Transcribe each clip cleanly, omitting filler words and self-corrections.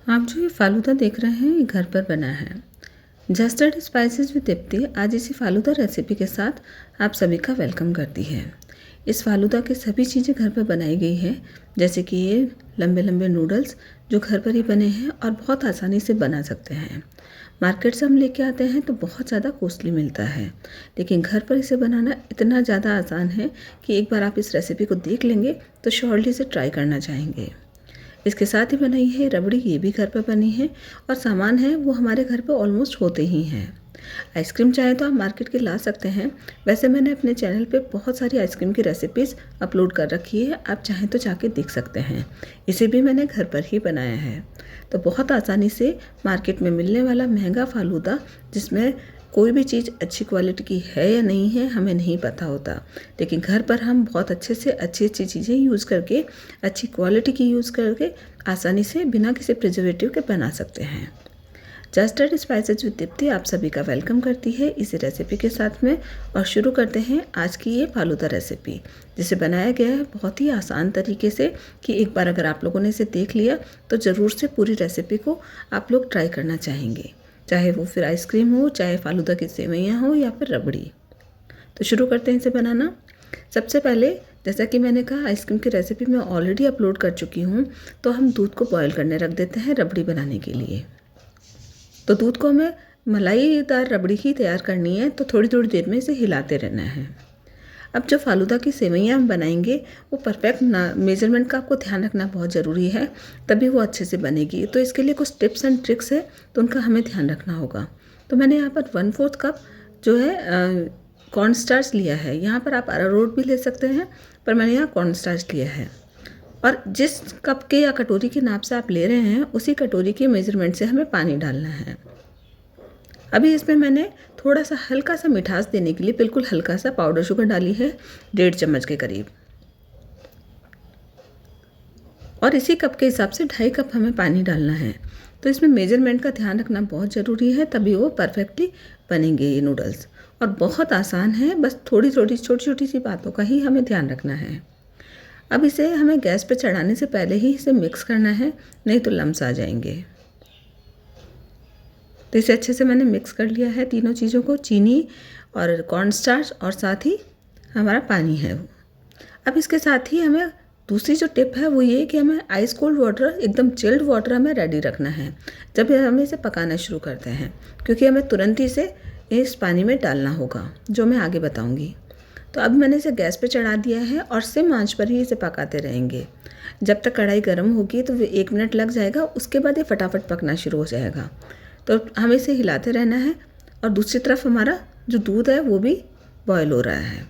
आप जो ये फ़ालूदा देख रहे हैं ये घर पर बना है। जस्टर्ड स्पाइसेस विद दीप्ति आज इसी फ़ालूदा रेसिपी के साथ आप सभी का वेलकम करती है। इस फ़ालूदा की सभी चीज़ें घर पर बनाई गई हैं, जैसे कि ये लंबे लंबे नूडल्स जो घर पर ही बने हैं और बहुत आसानी से बना सकते हैं। मार्केट से हम लेके आते हैं तो बहुत ज़्यादा कॉस्टली मिलता है, लेकिन घर पर इसे बनाना इतना ज़्यादा आसान है कि एक बार आप इस रेसिपी को देख लेंगे तो श्योरली इसे ट्राई करना चाहेंगे। इसके साथ ही बनाई है रबड़ी, ये भी घर पर बनी है और सामान है वो हमारे घर पे ऑलमोस्ट होते ही हैं। आइसक्रीम चाहे तो आप मार्केट के ला सकते हैं। वैसे मैंने अपने चैनल पे बहुत सारी आइसक्रीम की रेसिपीज़ अपलोड कर रखी है, आप चाहें तो जाके देख सकते हैं। इसे भी मैंने घर पर ही बनाया है। तो बहुत आसानी से मार्केट में मिलने वाला महंगा फालूदा, जिसमें कोई भी चीज़ अच्छी क्वालिटी की है या नहीं है हमें नहीं पता होता, लेकिन घर पर हम बहुत अच्छे से अच्छी अच्छी चीज़ें यूज़ करके, अच्छी क्वालिटी की यूज़ करके आसानी से बिना किसी प्रिजर्वेटिव के बना सकते हैं। जस्टर्ड स्पाइसेज विद दीप्ति आप सभी का वेलकम करती है इसी रेसिपी के साथ में, और शुरू करते हैं आज की ये फालूदा रेसिपी, जिसे बनाया गया है बहुत ही आसान तरीके से कि एक बार अगर आप लोगों ने इसे देख लिया तो ज़रूर से पूरी रेसिपी को आप लोग ट्राई करना चाहेंगे, चाहे वो फिर आइसक्रीम हो, चाहे फालूदा की सेवइयाँ हो या फिर रबड़ी। तो शुरू करते हैं इसे बनाना। सबसे पहले, जैसा कि मैंने कहा, आइसक्रीम की रेसिपी मैं ऑलरेडी अपलोड कर चुकी हूँ, तो हम दूध को बॉयल करने रख देते हैं रबड़ी बनाने के लिए। तो दूध को हमें मलाईदार रबड़ी ही तैयार करनी है, तो थोड़ी थोड़ी देर में इसे हिलाते रहना है। अब जो फालूदा की सेवइयाँ हम बनाएंगे वो परफेक्ट मेजरमेंट का आपको ध्यान रखना बहुत ज़रूरी है, तभी वो अच्छे से बनेगी। तो इसके लिए कुछ टिप्स एंड ट्रिक्स है, तो उनका हमें ध्यान रखना होगा। तो मैंने यहाँ पर 1/4 कप जो है कॉर्न स्टार्च लिया है। यहाँ पर आप अरारोट भी ले सकते हैं, पर मैंने यहाँ कॉर्न स्टार्च लिया है। और जिस कप के या कटोरी के नाप से आप ले रहे हैं उसी कटोरी के मेजरमेंट से हमें पानी डालना है। अभी इसमें मैंने थोड़ा सा हल्का सा मिठास देने के लिए बिल्कुल हल्का सा पाउडर शुगर डाली है, 1.5 चम्मच के करीब। और इसी कप के हिसाब से 2.5 कप हमें पानी डालना है। तो इसमें मेजरमेंट का ध्यान रखना बहुत ज़रूरी है, तभी वो परफेक्टली बनेंगे ये नूडल्स। और बहुत आसान है, बस थोड़ी थोड़ी छोटी छोटी सी बातों का ही हमें ध्यान रखना है। अब इसे हमें गैस पे चढ़ाने से पहले ही इसे मिक्स करना है, नहीं तो लम्स आ जाएंगे। तो इसे अच्छे से मैंने मिक्स कर लिया है, तीनों चीज़ों को, चीनी और कॉर्न स्टार्च और साथ ही हमारा पानी है वो। अब इसके साथ ही हमें दूसरी जो टिप है वो ये कि हमें आइस कोल्ड वाटर, एकदम चिल्ड वाटर हमें रेडी रखना है जब हम इसे पकाना शुरू करते हैं, क्योंकि हमें तुरंत ही इसे इस पानी में डालना होगा, जो मैं आगे बताऊंगी। तो अब मैंने इसे गैस पे चढ़ा दिया है और सिम आंच पर ही इसे पकाते रहेंगे जब तक कढ़ाई गर्म होगी। तो 1 मिनट लग जाएगा, उसके बाद ये फटाफट पकना शुरू हो जाएगा। तो हमें इसे हिलाते रहना है। और दूसरी तरफ हमारा जो दूध है वो भी बॉयल हो रहा है,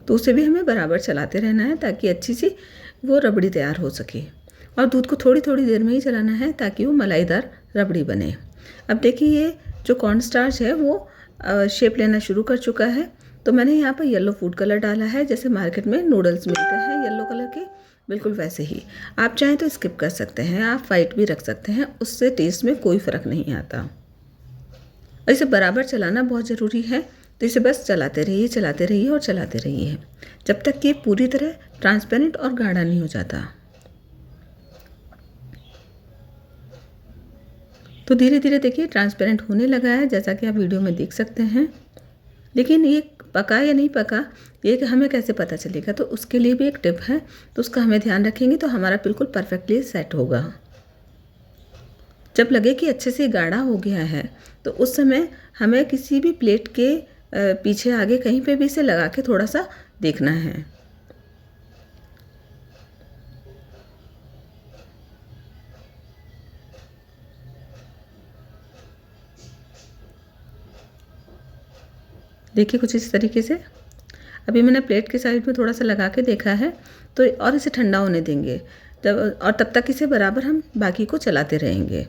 तो उसे भी हमें बराबर चलाते रहना है ताकि अच्छी सी वो रबड़ी तैयार हो सके। और दूध को थोड़ी थोड़ी देर में ही चलाना है ताकि वो मलाईदार रबड़ी बने। अब देखिए ये जो कॉर्न स्टार्च है वो शेप लेना शुरू कर चुका है। तो मैंने यहाँ पर येलो फूड कलर डाला है, जैसे मार्केट में नूडल्स मिलते हैं येलो कलर के, बिल्कुल वैसे ही। आप चाहें तो स्किप कर सकते हैं, आप वाइट भी रख सकते हैं, उससे टेस्ट में कोई फ़र्क नहीं आता। इसे बराबर चलाना बहुत ज़रूरी है, तो इसे बस चलाते रहिए और चलाते रहिए जब तक कि पूरी तरह ट्रांसपेरेंट और गाढ़ा नहीं हो जाता। तो धीरे धीरे देखिए ट्रांसपेरेंट होने लगा है, जैसा कि आप वीडियो में देख सकते हैं। लेकिन ये पका या नहीं पका, ये कि हमें कैसे पता चलेगा, तो उसके लिए भी एक टिप है, तो उसका हमें ध्यान रखेंगे तो हमारा बिल्कुल परफेक्टली सेट होगा। जब लगे कि अच्छे से गाढ़ा हो गया है तो उस समय हमें किसी भी प्लेट के पीछे आगे कहीं पे भी इसे लगा के थोड़ा सा देखना है। देखिए कुछ इस तरीके से। अभी मैंने प्लेट के साइड में थोड़ा सा लगा के देखा है, तो और इसे ठंडा होने देंगे तब तक इसे बराबर हम बाकी को चलाते रहेंगे।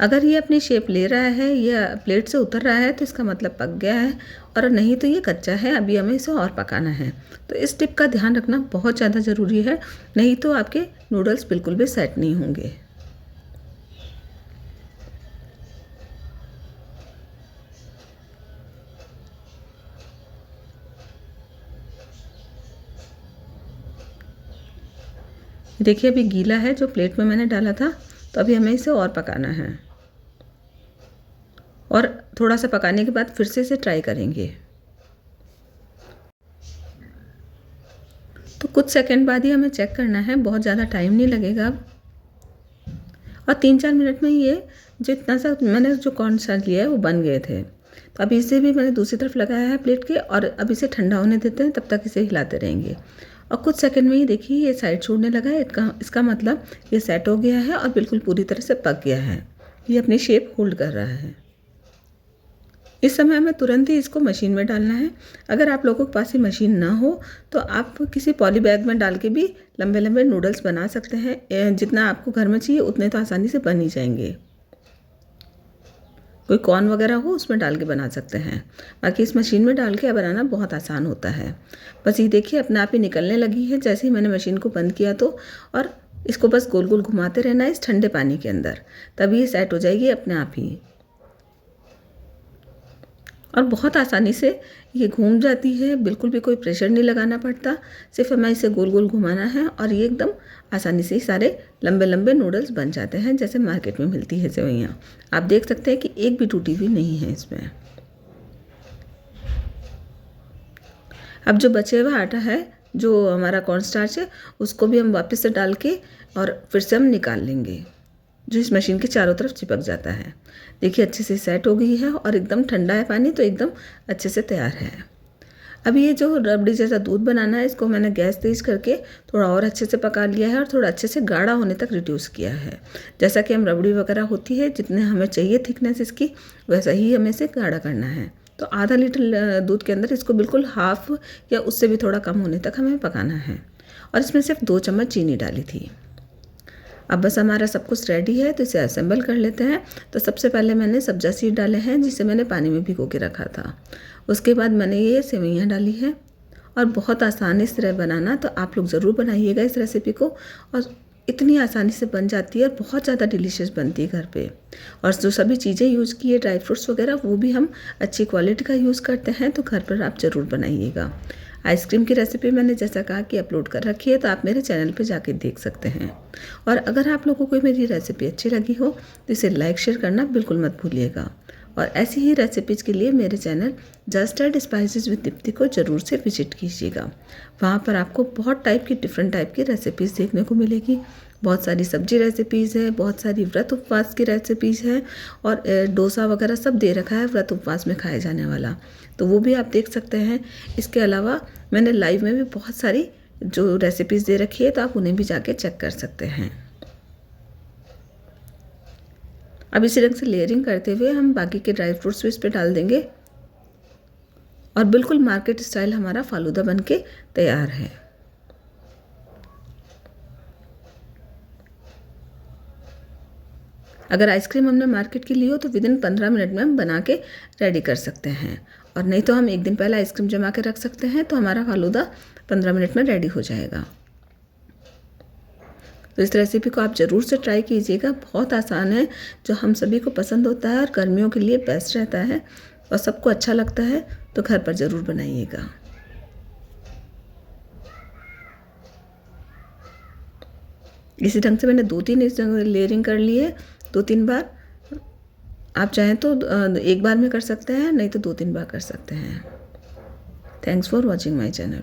अगर ये अपनी शेप ले रहा है या प्लेट से उतर रहा है तो इसका मतलब पक गया है, और नहीं तो ये कच्चा है, अभी हमें इसे और पकाना है। तो इस टिप का ध्यान रखना बहुत ज़्यादा ज़रूरी है, नहीं तो आपके नूडल्स बिल्कुल भी सेट नहीं होंगे। देखिए अभी गीला है जो प्लेट में मैंने डाला था, तो अभी हमें इसे और पकाना है और थोड़ा सा पकाने के बाद फिर से इसे ट्राई करेंगे। तो कुछ सेकंड बाद ही हमें चेक करना है, बहुत ज़्यादा टाइम नहीं लगेगा अब। और 3-4 मिनट में ये जो इतना सा मैंने जो कॉर्नस्टार्च लिया है वो बन गए थे। तो अब इसे भी मैंने दूसरी तरफ लगाया है प्लेट के और अब इसे ठंडा होने देते हैं, तब तक इसे हिलाते रहेंगे। और कुछ सेकंड में ही देखिए ये साइड छोड़ने लगा है, इसका मतलब ये सेट हो गया है और बिल्कुल पूरी तरह से पक गया है। ये अपनी शेप होल्ड कर रहा है। इस समय हमें तुरंत ही इसको मशीन में डालना है। अगर आप लोगों के पास ये मशीन ना हो तो आप किसी पॉली बैग में डाल के भी लंबे लंबे नूडल्स बना सकते हैं। जितना आपको घर में चाहिए उतने तो आसानी से बन ही जाएंगे। कोई कॉर्न वगैरह हो उसमें डाल के बना सकते हैं, बाकी इस मशीन में डाल के बनाना बहुत आसान होता है। बस ये देखिए अपने आप ही निकलने लगी है जैसे ही मैंने मशीन को बंद किया तो। और इसको बस गोल गोल घुमाते रहना है इस ठंडे पानी के अंदर, तभी ये सेट हो जाएगी अपने आप ही। और बहुत आसानी से ये घूम जाती है, बिल्कुल भी कोई प्रेशर नहीं लगाना पड़ता, सिर्फ हमें इसे गोल गोल घुमाना है और ये एकदम आसानी से सारे लंबे लंबे नूडल्स बन जाते हैं जैसे मार्केट में मिलती है सेवइयाँ। आप देख सकते हैं कि एक भी टूटी हुई नहीं है इसमें। अब जो बचे हुआ आटा है, जो हमारा कॉर्नस्टार्च है, उसको भी हम वापस से डाल के और फिर से हम निकाल लेंगे, जो इस मशीन के चारों तरफ चिपक जाता है। देखिए अच्छे से सेट हो गई है और एकदम ठंडा है पानी, तो एकदम अच्छे से तैयार है। अब ये जो रबड़ी जैसा दूध बनाना है, इसको मैंने गैस तेज करके थोड़ा और अच्छे से पका लिया है और थोड़ा अच्छे से गाढ़ा होने तक रिड्यूस किया है। जैसा कि हम रबड़ी वगैरह होती है, जितने हमें चाहिए थिकनेस इसकी, वैसा ही हमें इसे गाढ़ा करना है। तो आधा लीटर दूध के अंदर इसको बिल्कुल हाफ या उससे भी थोड़ा कम होने तक हमें पकाना है। और इसमें सिर्फ 2 चम्मच चीनी डाली थी। अब बस हमारा सब कुछ रेडी है, तो इसे असेंबल कर लेते हैं। तो सबसे पहले मैंने सब्जा सीड डाले हैं, जिसे मैंने पानी में भिगो के रखा था। उसके बाद मैंने ये सेवइयाँ डाली हैं और बहुत आसान है इस तरह बनाना, तो आप लोग ज़रूर बनाइएगा इस रेसिपी को। और इतनी आसानी से बन जाती है और बहुत ज़्यादा डिलीशियस बनती है घर पे। और जो सभी चीज़ें यूज़ की है, ड्राई फ्रूट्स वगैरह, वो भी हम अच्छी क्वालिटी का यूज़ करते हैं, तो घर पर आप ज़रूर बनाइएगा। आइसक्रीम की रेसिपी मैंने जैसा कहा कि अपलोड कर रखी है, तो आप मेरे चैनल पे जाके देख सकते हैं। और अगर आप लोगों को मेरी रेसिपी अच्छी लगी हो तो इसे लाइक शेयर करना बिल्कुल मत भूलिएगा। और ऐसी ही रेसिपीज़ के लिए मेरे channel just add spices with Deepti को ज़रूर से विजिट कीजिएगा। वहाँ पर आपको बहुत डिफरेंट टाइप की रेसिपीज़ देखने को मिलेगी। बहुत सारी सब्जी रेसिपीज़ है, बहुत सारी व्रत उपवास की रेसिपीज़ है और डोसा वगैरह सब दे रखा है व्रत उपवास में खाए जाने वाला, तो वो भी आप देख सकते हैं। इसके अलावा मैंने लाइव में भी बहुत सारी जो रेसिपीज़ दे रखी है, तो आप उन्हें भी जाके चेक कर सकते हैं। अब इसी रंग से लेयरिंग करते हुए हम बाकी के ड्राई फ्रूट्स भी इस पर डाल देंगे और बिल्कुल मार्केट स्टाइल हमारा फालूदा बनके तैयार है। अगर आइसक्रीम हमने मार्केट की ली हो तो विदिन 15 मिनट में हम बना के रेडी कर सकते हैं, और नहीं तो हम एक दिन पहले आइसक्रीम जमा के रख सकते हैं, तो हमारा फालूदा 15 मिनट में रेडी हो जाएगा। तो इस रेसिपी को आप ज़रूर से ट्राई कीजिएगा, बहुत आसान है, जो हम सभी को पसंद होता है और गर्मियों के लिए बेस्ट रहता है और सबको अच्छा लगता है, तो घर पर ज़रूर बनाइएगा। इसी ढंग से मैंने 2-3 इस लेयरिंग कर ली है, 2-3 बार। आप चाहें तो एक बार में कर सकते हैं, नहीं तो 2-3 बार कर सकते हैं। Thanks for watching my channel.